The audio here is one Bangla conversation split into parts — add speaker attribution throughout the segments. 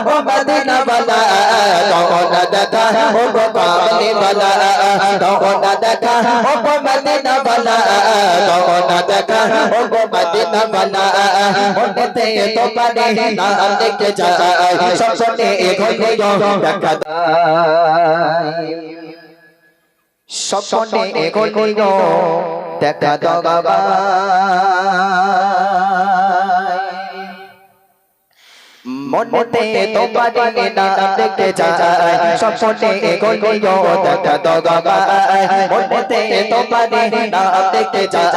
Speaker 1: গো মদিনা वाला দাও না দেখা ও গো কামলি वाला দাও না দেখা ও গো মদিনা वाला দাও না দেখা ও গো মদিনা वाला মনেতে তোমারে নাম লিখে যায় স্বপ্নে ঘুরিও দেখা দেয় স্বপ্নে ঘুরিও দেখা দাও মনেতে তোমারে নাম লিখে যায় স্বপ্নে ঘুরিও দেখা দাও মনেতে তোমারে নাম লিখে যায়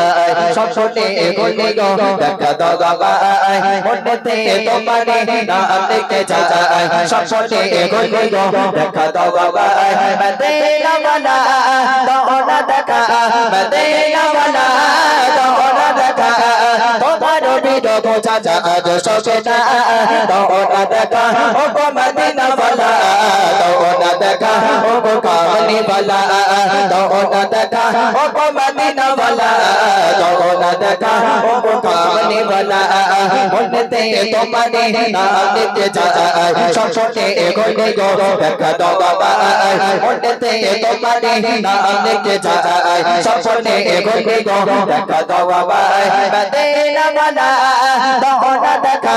Speaker 1: স্বপ্নে ঘুরিও দেখা দাও মনেতে তোমারে নাম লিখে যায় স্বপ্নে ঘুরিও দেখা দাও মদিনা वाला দাও না দেখা মদিনা वाला দাও না দেখা তোমার বিরহ বোঝা যায় স্বপ্নে দাও না দেখা ও গো মদিনা वाला দাও না দেখা ও গো কামলি वाला দাও না দেখা ও গো মদিনা वाला দাও না দেখা ও গো কামলি वाला মনেতে তোমারে নাম লিখে যায় স্বপ্নে ঘুরিও দেখা দাও মনেতে তোমারে নাম লিখে যায় স্বপ্নে ঘুরিও দেখা দাও মদিনা वाला দাও না দেখা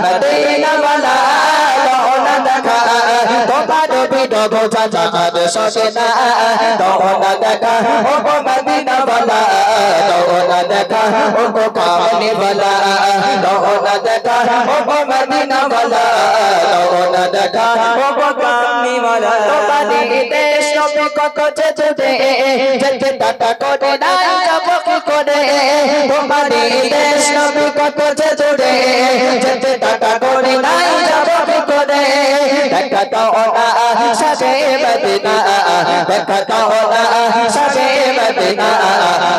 Speaker 1: মদিনা वाला দাও না দেখা তোমার বিরহ বোঝা যায় স্বপ্নে দাও না দেখা ও গো মদিনা वाला দাও না দেখা ও গো কামলি वाला দাও না দেখা ও গো মদিনা वाला দাও না দেখা ও গো কামলি वाला তোমারে দেশ নবী কত যেতে যেতে টাটা করে নাই যাব কি করে তোমারে দেশ নবী কত যেতে যেতে টাটা করে নাই যাব কি করে দেখা দাও না সাথে মদিনা দেখা দাও না সাথে মদিনা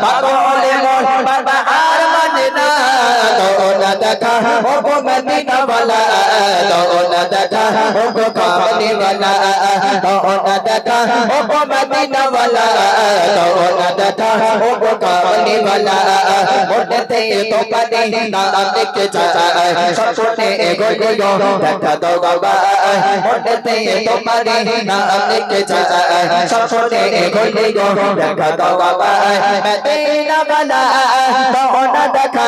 Speaker 1: পাগলে মন বাবা আর মদিনা দাও না দেখা ও গো মদিনা वाला দাও না দেখা ও গো কামলি वाला দাও না দেখা ও গো মদিনা वाला দাও না দেখা ও গো কামলি वाला মনেতে তোমারে নাম লিখে যায় স্বপ্নে ঘুরিও দেখা দাও মনেতে তোমারে নাম লিখে যায় স্বপ্নে ঘুরিও দেখা দাও মদিনা वाला দাও না দেখা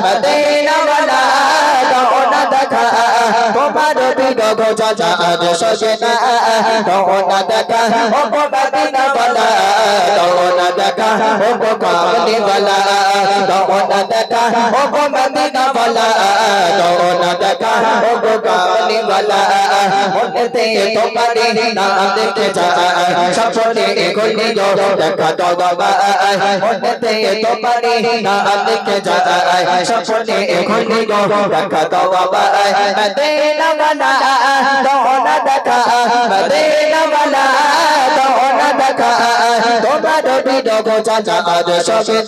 Speaker 1: মদিনা वाला দাও না দেখা তোমার বিরহ বোঝা যায় স্বপ্নে দাও না দেখা ও গো মদিনা वाला দাও না দেখা ও গো কামলি वाला দাও না দেখা ও গো মদিনা वाला দাও না দেখা ও গো কামলি वाला মনেতে তোমারে নাম লিখে যায় স্বপ্নে ঘুরিও দেখা দাও মনেতে তোমারে নাম লিখে যায় স্বপ্নে ঘুরিও দেখা দাও মদিনা वाला দাও না দেখা মদিনা वाला দাও না দেখা তোমার বিরহ বোঝা যায় স্বপ্নে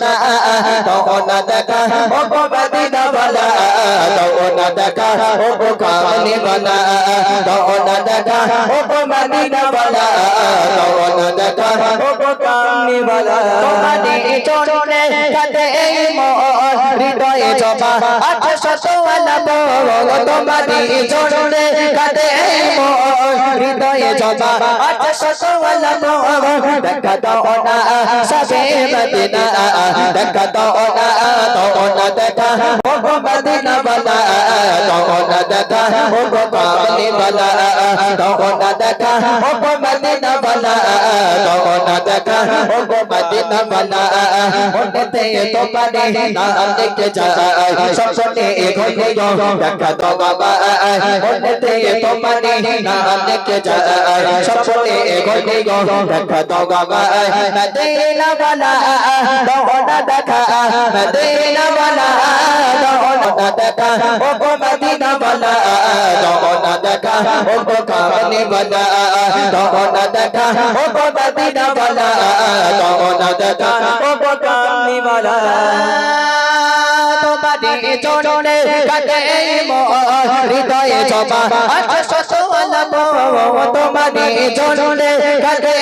Speaker 1: দাও না দেখা ও গো মদিনা वाला দাও না দেখা ও গো কামলি वाला দাও না দেখা ও গো মদিনা वाला দাও না দেখা ও গো কামলি वाला তোমারে চরণে কাটে এই মন হৃদয়ে জমা 800 আলাপ তোমারে চরণে কাটে এই মন হৃদয়ে জমা 800 আলাপ দেখা দাও না সাথে মদিনা দেখা দাও না দেখা ও গো মদিনা वाला দাও না দেখা ও গো কামলি वाला দাও না দেখা ও গো মদিনা वाला দাও না দেখা ও গো মদিনা वाला মনেতে তোমারে নাম লিখে যায় স্বপ্নে ঘুরিও দেখা দাও মনেতে তোমারে নাম লিখে যায় স্বপ্নে ঘুরিও দেখা দাও মদিনা वाला দাও না দেখা মদিনা वाला দাও না দেখা ও গো মদিনা वाला দাও না দেখা ও গো কামলি वाला দাও না দেখা ও গো মদিনা वाला দাও না দেখা ও গো কামলি वाला তোমারে চরণে কাটে মন হৃদয়ে জমা 800 আলাপ তোমারে চরণে কাটে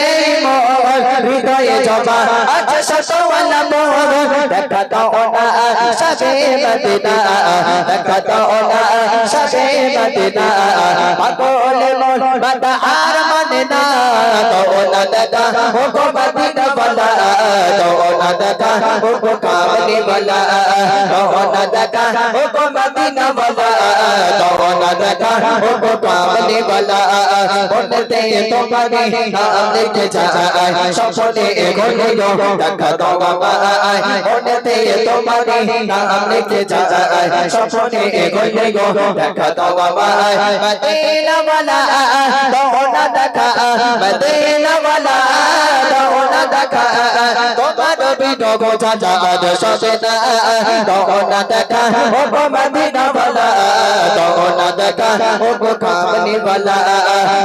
Speaker 1: মন হৃদয়ে জমা 800 আলাপ দেখা দাও না সাথে মদিনা দেখা দাও না সাথে মদিনা কথা আর মানে না তো না দেখা ও গো মদিনা वाला তো না দেখা ও গো কামলি वाला তো না দেখা ও গো মদিনা वाला তো না দেখা ও গো কামলি वाला বলতে তোমারে নাম লিখে যায় স্বপ্নে ঘুরে গো দেখা দাও বাবা বলতে তোমারে নাম লিখে যায় স্বপ্নে ঘুরে গো দেখা দাও বাবা মদিনা वाला তো না দেখা মদিনা वाला তো না দেখা তোমার বিনো গো চাচা সবে না তো না দেখা ও গো মদিনা वाला তো না দেখা ও গো কামলি वाला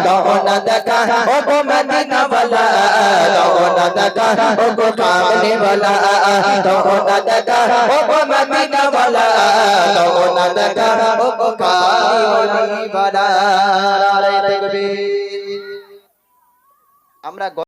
Speaker 1: তো না দেখা ও গো মদিনা वाला তো না দেখা ও গো কামলি वाला তো না দেখা ও গো মদিনা वाला তো না দেখা ও গো কামলি वाला। আমরা